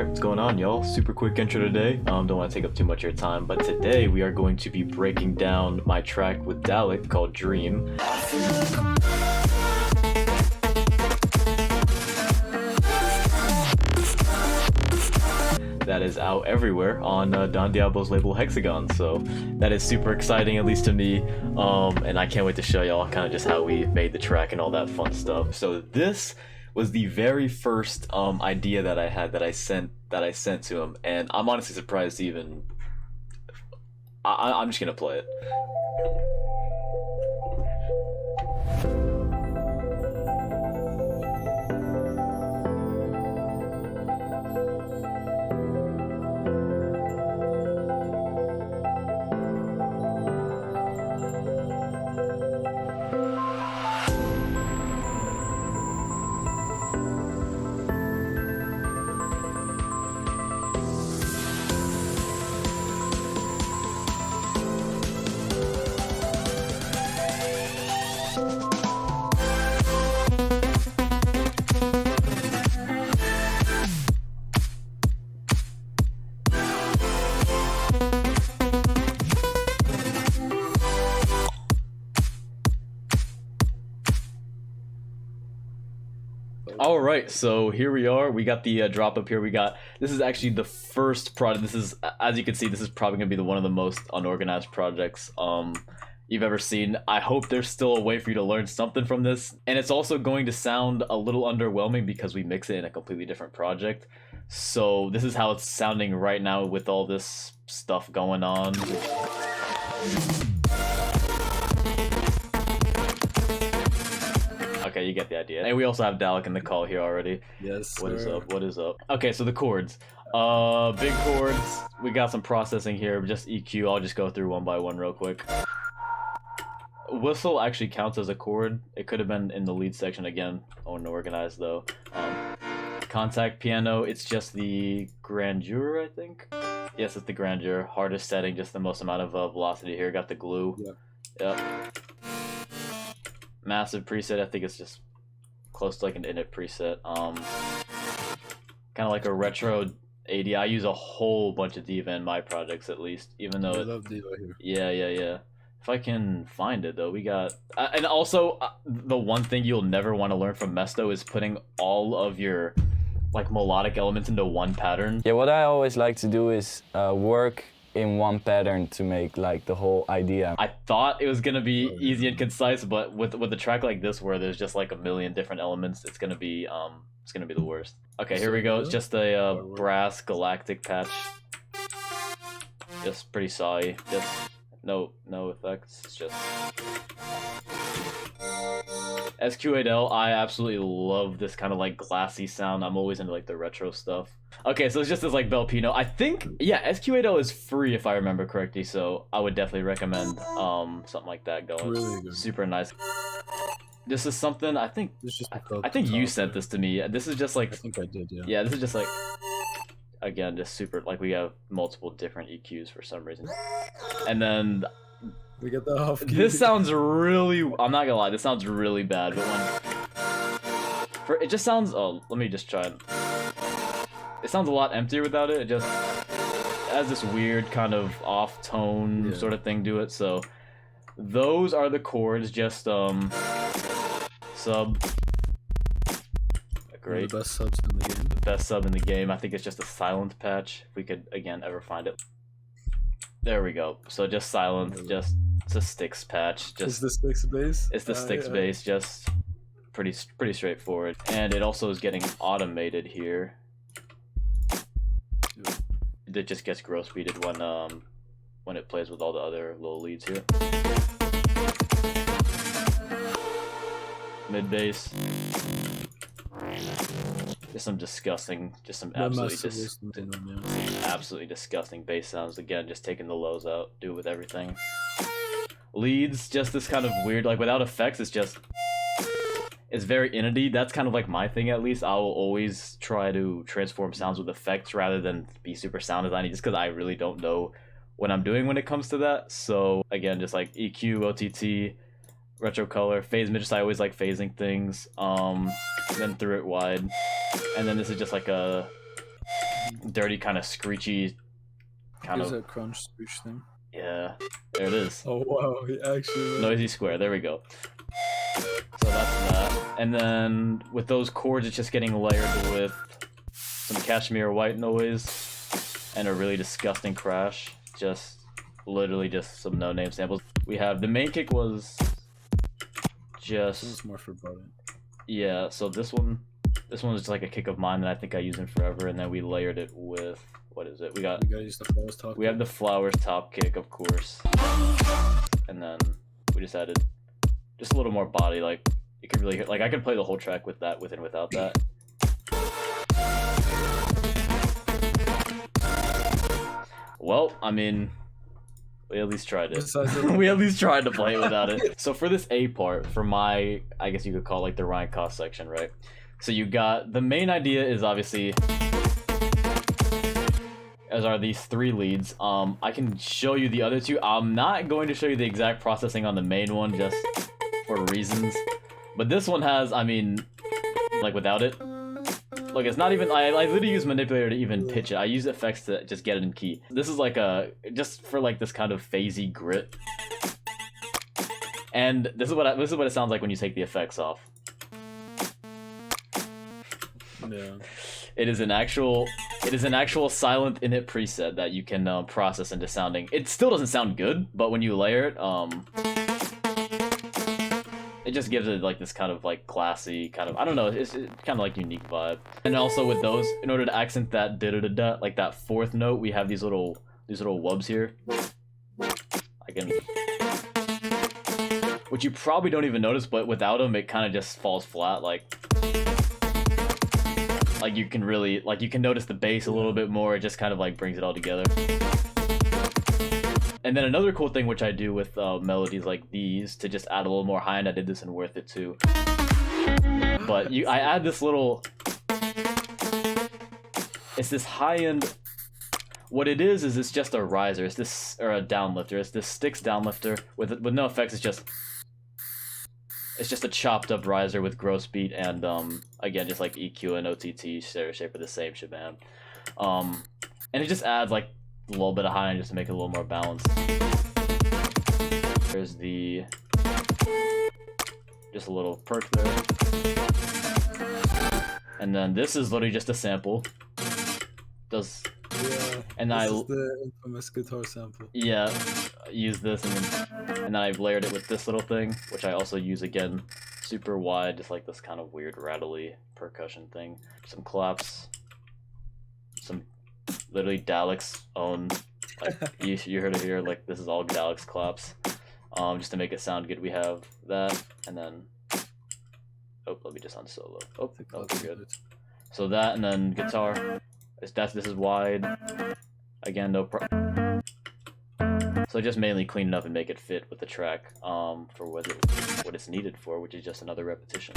Alright, what's going on, y'all? Super quick intro today. Don't want to take up too much of your time, but today we are going to be breaking down my track with Dalic called Dream. That is out everywhere on Don Diablo's label Hexagon, so that is super exciting, at least to me, and I can't wait to show y'all kind of just how we made the track and all that fun stuff. So this was the very first idea that I had that I sent to him, and I'm honestly surprised to even. I'm just gonna play it. All right, so here we are. We got the drop up here. This is actually the first project. This is, as you can see, this is probably gonna be one of the most unorganized projects you've ever seen. I hope there's still a way for you to learn something from this, and it's also going to sound a little underwhelming because we mix it in a completely different project. So this is how it's sounding right now with all this stuff going on. Okay, you get the idea. And we also have Dalic in the call here already. Yes. What is up? What is up? Okay, so the chords. Big chords. We got some processing here. Just EQ. I'll just go through one by one real quick. Whistle actually counts as a chord. It could have been in the lead section again. Unorganized though. Contact piano. It's just the grandeur, I think. Yes, it's the grandeur. Hardest setting. Just the most amount of velocity here. Got the glue. Yep. Massive preset. I think it's just close to like an init preset. Kind of like a retro 80. I use a whole bunch of diva in my projects, at least, even though I love diva here. Yeah. If I can find it though, we got and also the one thing you'll never want to learn from Mesto is putting all of your like melodic elements into one pattern. Yeah, what I always like to do is work in one pattern to make like the whole idea. I thought it was gonna be easy and concise, but with a track like this where there's just like a million different elements, it's gonna be the worst. Okay, here we go. It's just a brass galactic patch. Just pretty sawy. Just no effects. It's just SQ8L. I absolutely love this kind of like glassy sound. I'm always into like the retro stuff. Okay, so it's just this like Belpino. I think, yeah, SQ8L is free if I remember correctly, so I would definitely recommend something like that going. Really good. Super nice. This is something I think you sent this to me. This is just like, I think I did, yeah. Yeah, this is just like, again, just super, like we have multiple different EQs for some reason. And then We get the off key. this sounds really, I'm not gonna lie, this sounds really bad, but it just sounds, let me just try it. It sounds a lot emptier without it. It just has this weird kind of off tone sort of thing to it. So those are the chords, just sub. Great. The best subs in the game. The best sub in the game. I think it's just a silent patch, if we could again ever find it. There we go. So just silent, just it's a sticks patch. Just is the sticks bass? It's the sticks bass, just pretty straightforward. And it also is getting automated here. It just gets gross beated when it plays with all the other little leads here. Mid bass. Just some absolutely disgusting bass sounds. Again, just taking the lows out, do it with everything. Leads, just this kind of weird, like without effects, it's very inity. That's kind of like my thing, at least. I will always try to transform sounds with effects rather than be super sound designy, just because I really don't know what I'm doing when it comes to that. So again, just like EQ, OTT, retro color, phase mid, I always like phasing things. Then through it wide. And then this is just like a dirty, kind of screechy, kind Here's of. a crunch screech thing. Yeah, there it is. Oh wow, he actually. Noisy square. There we go. So that's that. And then with those chords, it's just getting layered with some cashmere white noise and a really disgusting crash. Just literally just some no-name samples. We have the main kick was just. It's more for button. Yeah. So this one was just like a kick of mine that I think I use in forever, and then we layered it with. What is it? We gotta use the flowers top. We have the flowers top kick, of course, and then we just added just a little more body. Like you could really I could play the whole track with that, with and without that. Well, I mean, we at least tried it. We at least tried to play it without it. So for this A part, for my, I guess you could call it like the Ryan Cost section, right? So you got the main idea is obviously. As are these 3 leads. I can show you the other 2. I'm not going to show you the exact processing on the main one just for reasons. But this one has, I mean, like without it. Look, it's not even, I literally use manipulator to even pitch it. I use effects to just get it in key. This is like just for like this kind of phasey grit. And this is what it sounds like when you take the effects off. Yeah. It is an actual silent init preset that you can process into sounding. It still doesn't sound good, but when you layer it, it just gives it like this kind of like classy kind of, I don't know, it's kind of like unique vibe. And also with those, in order to accent that da-da-da-da, like that 4th note, we have these little wubs here. I can, which you probably don't even notice, but without them, it kind of just falls flat. Like you can really, like you can notice the bass a little bit more. It just kind of like brings it all together. And then another cool thing which I do with melodies like these to just add a little more high end. I did this in Worth It too. But I add this little. It's this high end. What it is it's just a riser. It's this, or a downlifter. It's this Styx downlifter with no effects. It's just a chopped up riser with gross beat and again just like EQ and OTT stereo shape for the same shebang. And it just adds like a little bit of high end just to make it a little more balanced. There's just a little perk there. And then this is literally just a sample. Yeah. And this is the infamous guitar sample. Yeah, use this and then I've layered it with this little thing, which I also use again, super wide, just like this kind of weird rattly percussion thing. Some claps, some literally Dalic's own, like you heard it here, like this is all Dalic's claps, just to make it sound good. We have that, and then let me just on solo. Okay, good. So that, and then guitar. This is wide. Again, no problem. So just mainly clean it up and make it fit with the track for what it's needed for, which is just another repetition.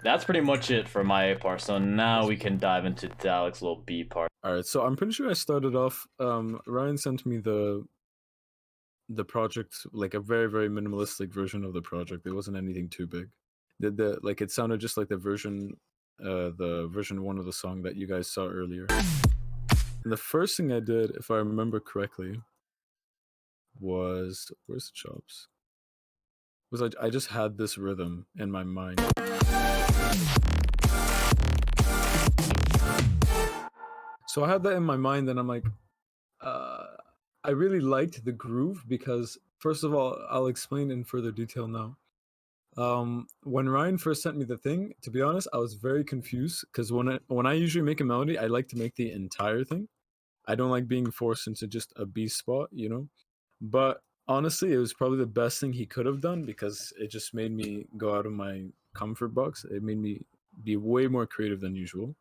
That's pretty much it for my A part. So now we can dive into Dalic's little B part. All right, so I'm pretty sure I started off. Ryan sent me the project, like a very, very minimalistic version of the project. It wasn't anything too big. Like it sounded just like the version 1 of the song that you guys saw earlier. And the first thing I did, if I remember correctly, was where's the chops? Was I just had this rhythm in my mind. So I had that in my mind, and I'm like, I really liked the groove because, first of all, I'll explain in further detail now. When Ryan first sent me the thing, to be honest, I was very confused because when I usually make a melody, I like to make the entire thing. I don't like being forced into just a B spot, you know. But honestly, it was probably the best thing he could have done because it just made me go out of my comfort box. It made me be way more creative than usual.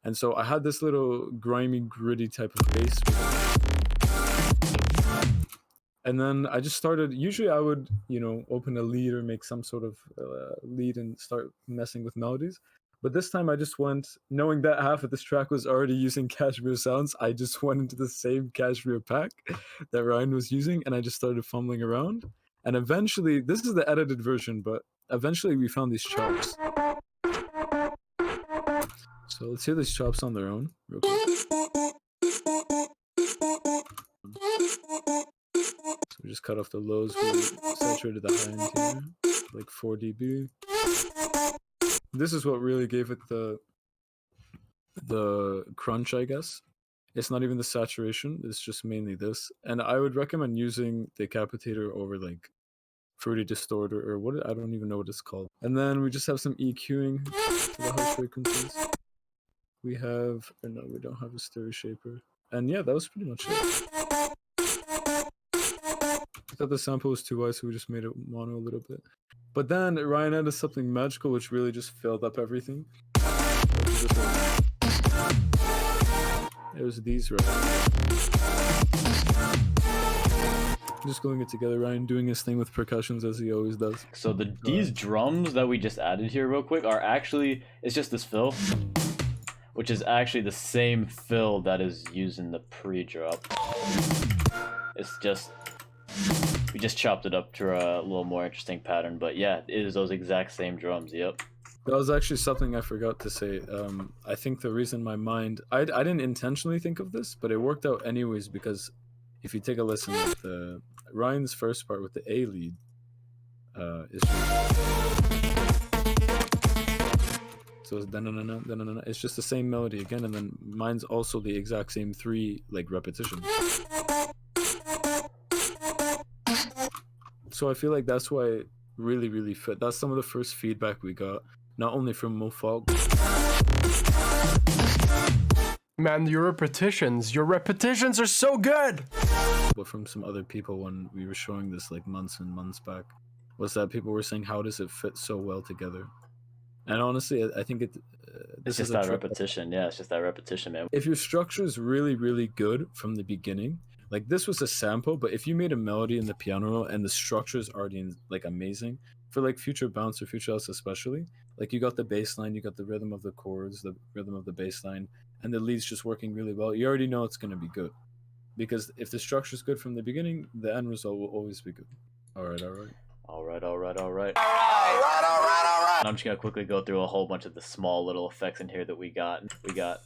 And so I had this little grimy, gritty type of bass. And then I just started, usually I would, open a lead or make some sort of lead and start messing with melodies. But this time I just went, knowing that half of this track was already using Cashmere sounds, I just went into the same Cashmere pack that Ryan was using, and I just started fumbling around. And eventually, this is the edited version, but eventually we found these chops. So let's hear these chops on their own, real quick. So we just cut off the lows, we saturated the high end here, like 4 dB. This is what really gave it the crunch, I guess. It's not even the saturation, it's just mainly this. And I would recommend using the Decapitator over like Fruity Distorter or what, I don't even know what it's called. And then we just have some EQing to the high frequencies. We have, or no, we don't have a stereo shaper. And yeah, that was pretty much it. I thought the sample was too wide, so we just made it mono a little bit. But then Ryan added something magical, which really just filled up everything. It was these right. Just gluing it together, Ryan doing his thing with percussions as he always does. So these drums that we just added here real quick are actually, it's just this fill, which is actually the same fill that is used in the pre-drop. It's just, we just chopped it up to a little more interesting pattern, but yeah, it is those exact same drums, yep. That was actually something I forgot to say. I think the reason my mind, I didn't intentionally think of this, but it worked out anyways, because if you take a listen with Ryan's first part with the A lead, is so it's da-na-na-na, da-na-na-na. It's just the same melody again, and then mine's also the exact same 3 like repetitions. So I feel like that's why it really fit. That's some of the first feedback we got, not only from Mofog. Man, your repetitions are so good! But from some other people when we were showing this like months and months back, was that people were saying, how does it fit so well together? And honestly, I think it's just that repetition. Yeah, it's just that repetition, man. If your structure is really good from the beginning, like this was a sample, but if you made a melody in the piano roll and the structure is already like amazing, for like future bounce or future house especially, like you got the bass line, you got the rhythm of the chords, the rhythm of the bass line, and the lead's just working really well, you already know it's going to be good. Because if the structure is good from the beginning, the end result will always be good. All right. I'm just gonna quickly go through a whole bunch of the small little effects in here that we got. We got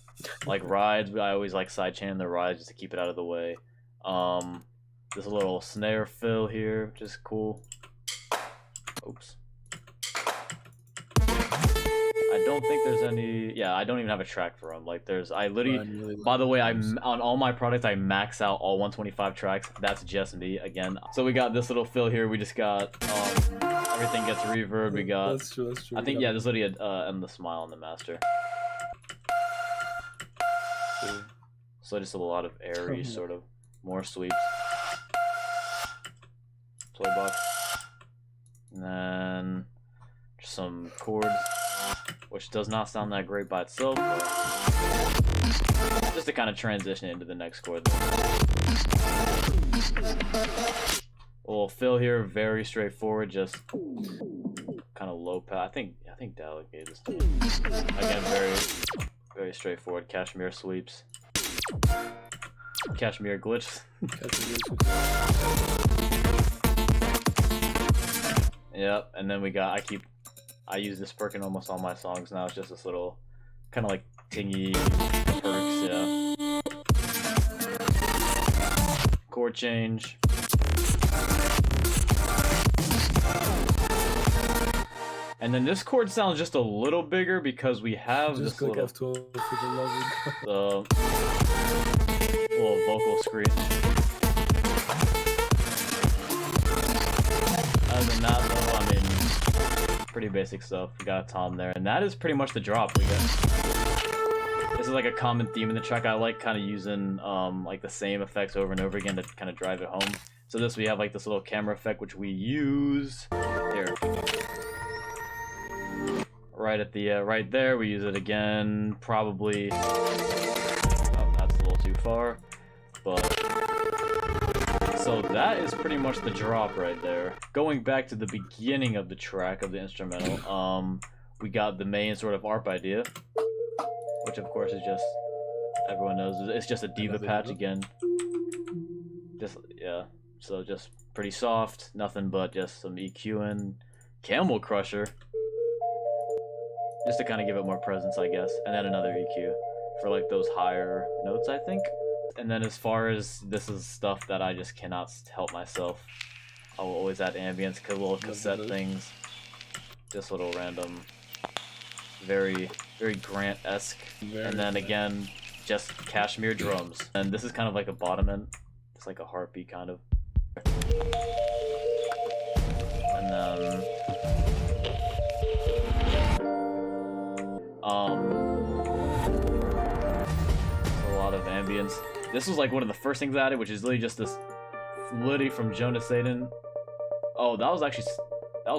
like rides. I always like sidechaining the rides just to keep it out of the way. There's a little snare fill here, which is cool. Oops. I don't think there's any. Yeah, I don't even have a track for them. Like, there's. I literally. By the way, on all my products, I max out all 125 tracks. That's just me again. So we got this little fill here. We just got. Everything gets reverb. We got. That's true. I think yeah. There's literally a endless smile on the master. So just a lot of airy sort of more sweeps. Play box. And then just some chords, which does not sound that great by itself, but just to kind of transition into the next chord. A little fill here, very straightforward, just kind of low pass. I think Dalic gave this to me. Again, very straightforward. Cashmere sweeps. Cashmere glitch. Yep, and then we got, I use this perk in almost all my songs now. It's just this little, kind of like tingy perks, yeah. Chord change. And then this chord sounds just a little bigger because we have just this little, F12 for the love little vocal screen. Other than that, though, I mean, pretty basic stuff. We got a tom there, and that is pretty much the drop we get. This is like a common theme in the track. I like kind of using like the same effects over and over again to kind of drive it home. So this, we have like this little camera effect, which we use here. Right at the right there, we use it again. Probably. Oh, that's a little too far, but. So that is pretty much the drop right there. Going back to the beginning of the track of the instrumental, we got the main sort of ARP idea, which of course is just, everyone knows, it's just a diva patch again. Just, yeah, so just pretty soft, nothing but just some EQing. Camel Crusher. just to kind of give it more presence, I guess. And then another EQ for like those higher notes, I think. And then as far as this is stuff that I just cannot help myself, I will always add ambience, little cassette things, just little random, very Grant-esque. And then again, just Kashmir drums. And this is kind of like a bottom end, it's like a heartbeat kind of. And then a lot of ambience. This was like one of the first things I added, which is literally just this, literally from Jonas Satan. Oh, that was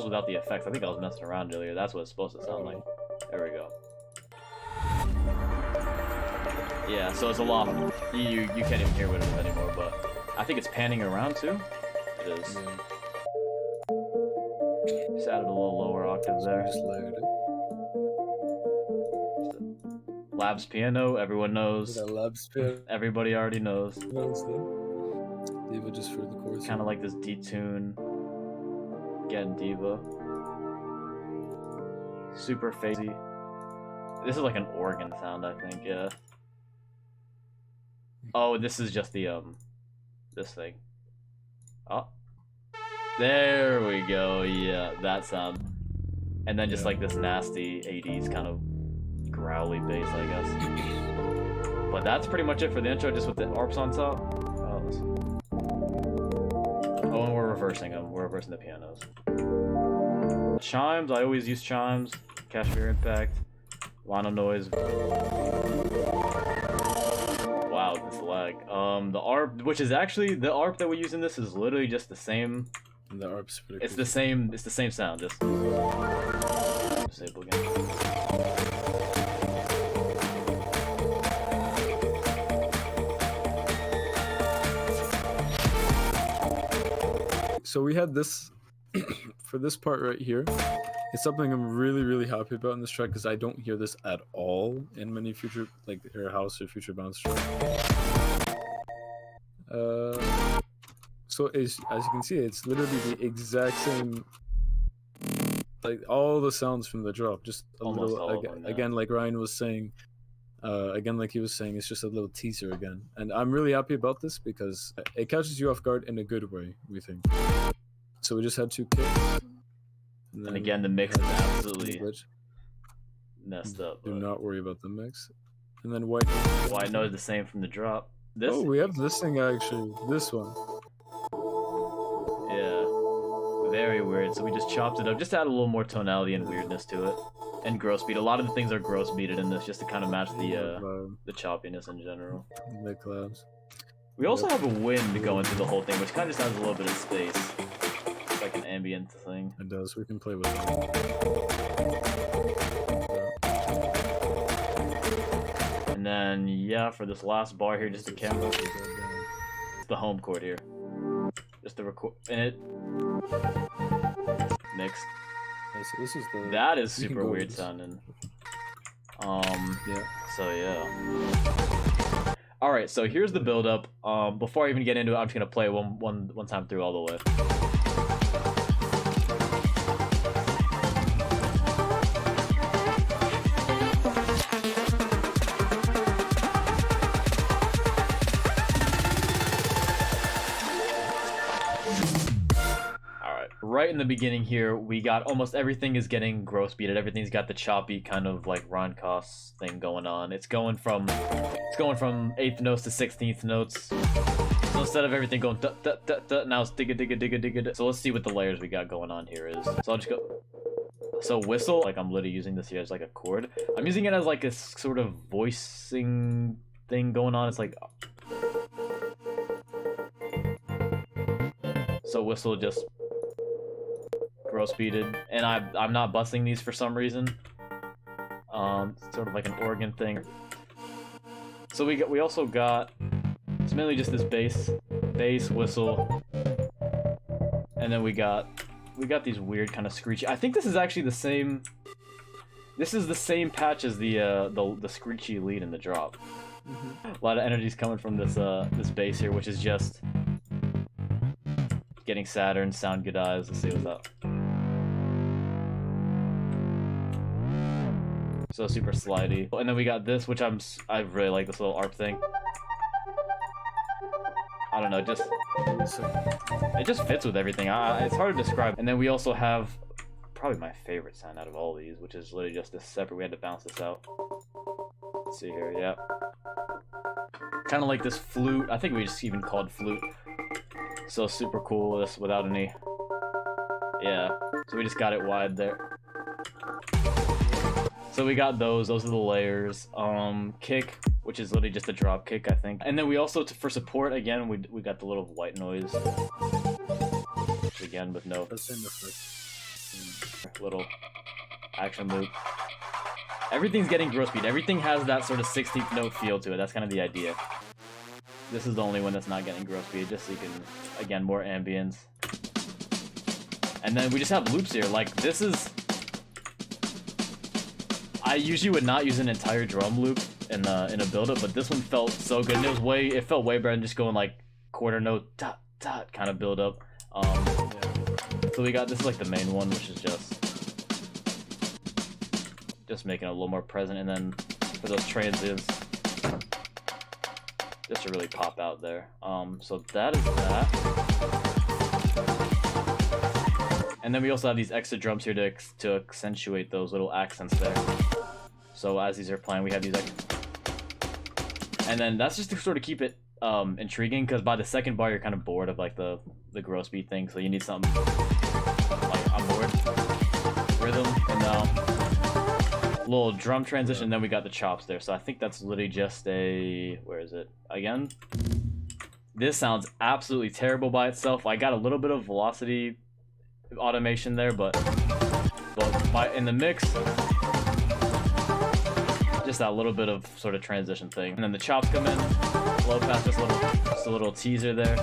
without the effects. I think I was messing around earlier. That's what it's supposed to sound like. There we go. Yeah, so it's a lot. You can't even hear what it is anymore, but I think it's panning around too. It is. Yeah. Just added a little lower octave there. Just layered it. Labs piano, everyone knows. That labs piano. Everybody already knows. Diva just for the chords. Kind of like this detune. Again, Diva. Super phasey. This is like an organ sound, I think, yeah. Oh, this is just the, this thing. Oh. There we go, yeah, that sound. And then just like this nasty 80s kind of growly bass, I guess. But that's pretty much it for the intro, just with the arps on top. Oh, and we're reversing them. We're reversing the pianos. Chimes, I always use chimes. Kashmir Impact. Lino Noise. Wow, this lag. The ARP, which is actually, the ARP that we use in this is literally just the same. And the ARP's pretty It's cool. the same sound, just disable again. So we had this for this part right here. It's something I'm really happy about in this track because I don't hear this at all in many future, like Air House or Future Bounce tracks. So as you can see, it's literally the exact same, like all the sounds from the drop, just a Almost little all of them, yeah. again, like Ryan was saying. Again, like he was saying, it's just a little teaser again, and I'm really happy about this because it catches you off guard in a good way, we think. So we just had 2 kicks, And again, the mix is absolutely messed up. Do but not worry about the mix. And then white. Well, I know the same from the drop. This, Oh, we have this thing actually. This one. yeah, very weird. So we just chopped it up, just add a little more tonality and weirdness to it, and gross beat. A lot of the things are gross beated in this, just to kind of match the choppiness in general. The clouds. We also have a wind going through the whole thing, which kind of just adds a little bit of space. It's like an ambient thing. It does. We can play with it. And then, yeah, for this last bar here, just the camera. It's the home chord here. Just the record. And it mixed. Yeah, so this is the. That is we can super go with weird this. sounding. Yeah. So yeah. Alright, so here's the build-up. Before I even get into it, I'm just gonna play one time through all the way. Right in the beginning here, we got almost everything is getting gross beated. Everything's got the choppy kind of like Ron Koss thing going on. It's going from 8th notes to 16th notes. So instead of everything going da da da da, now it's digga digga digga digga. So let's see what the layers we got going on here is. So I'll just go. So whistle, like I'm literally using this here as like a chord. I'm using it as like a sort of voicing thing going on. It's like. So whistle just gross beated, and I'm not busting these for some reason. Sort of like an organ thing. So we also got, it's mainly just this bass whistle, and then we got these weird kind of screechy. I think this is actually the same. This is the same patch as the screechy lead in the drop. A lot of energy's coming from this this bass here, which is just getting sadder and sound good eyes. Let's see what's up. So super slidey. And then we got this, which I really like this little ARP thing. I don't know, it just fits with everything. It's hard to describe. And then we also have probably my favorite sound out of all these, which is literally just this separate. We had to bounce this out. Let's see here, yeah. Kind of like this flute. I think we just even called flute. So super cool. This without any. Yeah. So we just got it wide there. So we got those. Those are the layers. Kick, which is literally just a drop kick, I think. And then we also, for support, again, we got the little white noise. Again, with no little action loop. Everything's getting gross beat. Everything has that sort of 16th note feel to it. That's kind of the idea. This is the only one that's not getting gross beat, just so you can, again, more ambience. And then we just have loops here. Like, this is... I usually would not use an entire drum loop in a build-up, but this one felt so good. And it felt way better than just going like quarter note dot dot kind of build-up. So we got this is like the main one, which is just making it a little more present, and then for those transients, just to really pop out there. So that is that. And then we also have these extra drums here to accentuate those little accents there. So as these are playing, we have these and then that's just to sort of keep it intriguing, because by the second bar you're kind of bored of like the gross beat thing, so you need something like on board rhythm, and little drum transition. Then we got the chops there, so I think that's literally just a, where is it again? This sounds absolutely terrible by itself. I got a little bit of velocity automation there, but in the mix, just that little bit of sort of transition thing. And then the chops come in, low pass, just a little teaser there.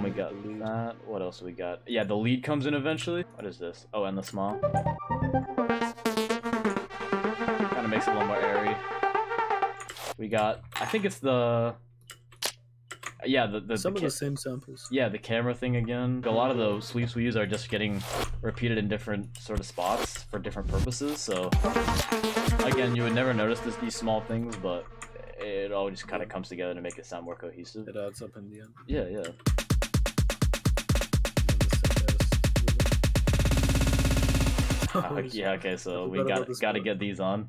We got that. What else we got? Yeah, the lead comes in eventually. What is this? Oh, and the small. Kind of makes it a little more airy. We got, I think it's the, yeah, some of the same samples. Yeah, the camera thing again. A lot of the sweeps we use are just getting repeated in different sort of spots for different purposes. So again, you would never notice these small things, but it all just kind of comes together to make it sound more cohesive. It adds up in the end. Yeah, yeah. Yeah, okay, so we gotta get these on.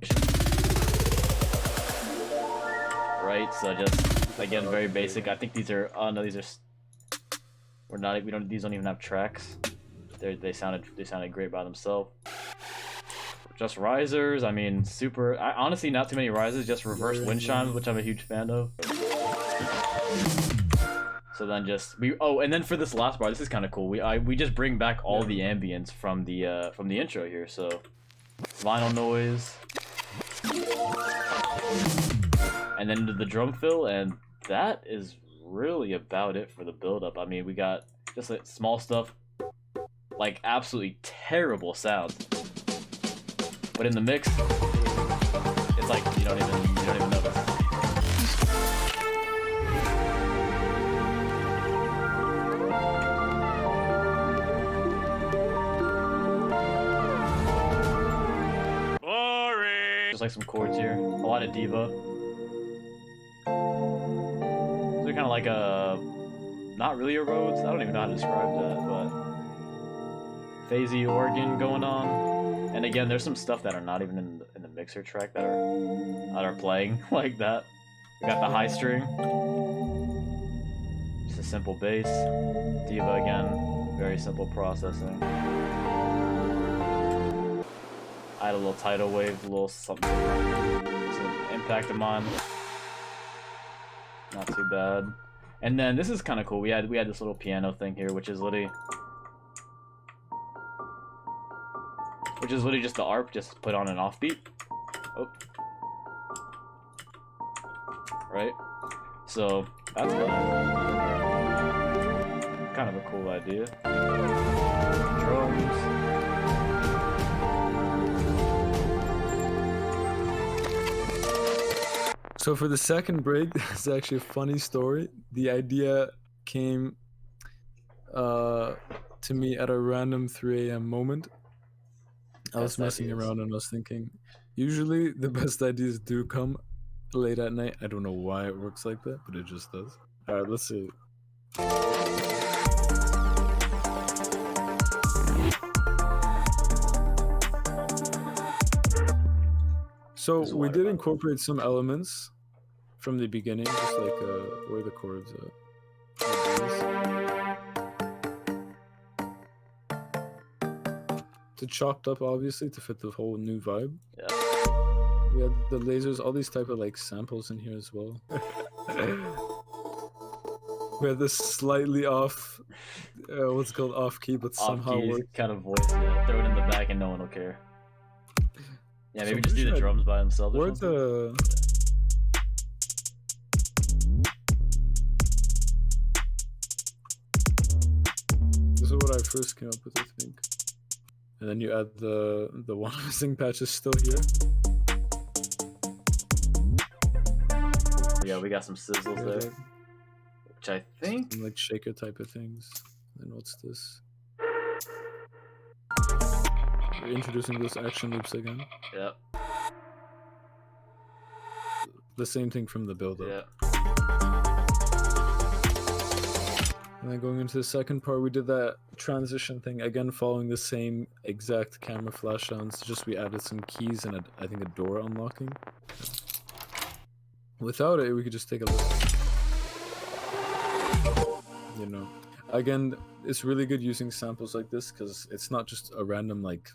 Right, so just again very basic. I think these are, oh no, these are, these don't even have tracks. They sounded great by themselves. Just risers, I mean, honestly not too many risers, just reverse wind chimes, which I'm a huge fan of. So then and then for this last bar, this is kind of cool. We just bring back all the ambience from the intro here. So vinyl noise, and then the drum fill, and that is really about it for the build-up. I mean, we got just like small stuff, like absolutely terrible sounds, but in the mix, it's like you don't even notice. Just like some chords here, a lot of diva. So kind of like not really a Rhodes. I don't even know how to describe that, but phasey organ going on. And again, there's some stuff that are not even in the mixer track that are playing like that. We got the high string, just a simple bass, diva again, very simple processing. I had a little tidal wave, a little something, some impact of mine. Not too bad. And then this is kind of cool. We had this little piano thing here, which is literally just the ARP, just put on an offbeat. Oh, right. So that's kind of a cool idea. Drums. So for the second break, it's actually a funny story. The idea came to me at a random 3 a.m. moment. I was Best messing ideas. around and I was thinking, usually the best ideas do come late at night. I don't know why it works like that, but it just does. Alright, let's see. So There's we water, did by the way. incorporate some elements from the beginning, just like where are the chords at? To chopped up, obviously, to fit the whole new vibe. Yeah. We had the lasers, all these type of like samples in here as well. We had this slightly off, what's it called, off key, but somehow Off-key worked. kind of voice. Yeah. Throw it in the back and no one will care. Yeah, So maybe I'm just do pretty the sure drums by themselves or Where's something. the? This is what I first came up with, I think. And then you add the one missing patch is still here. Yeah, we got some sizzles Yeah, there, like, which I think. some, like shaker type of things. And what's this? We're introducing those action loops again. Yep. The same thing from the build-up. Yep. And then going into the second part, we did that transition thing again, following the same exact camera flash sounds. Just we added some keys and I think a door unlocking. Without it, we could just take a look. You know, again, it's really good using samples like this because it's not just a random like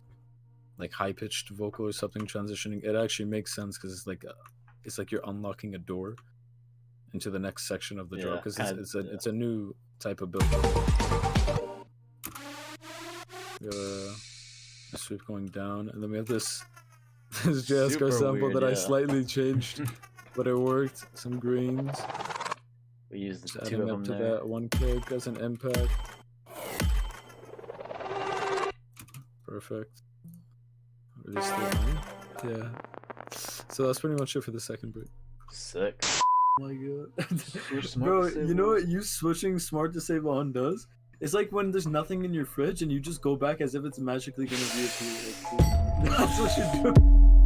high-pitched vocal or something transitioning. It actually makes sense because it's like you're unlocking a door into the next section of the drop because it's a new type of build. We have a sweep going down, and then we have this JSCar Super sample weird, that I yeah. slightly changed, but it worked. Some greens. We used Just the two adding of up them to there. that one kick as an impact. Perfect. Release the line. Yeah. So that's pretty much it for the second break. Sick. Oh my god. Switch Bro, smart to you know save what you switching smart to save on does? It's like when there's nothing in your fridge and you just go back as if it's magically gonna reappear. That's what you do.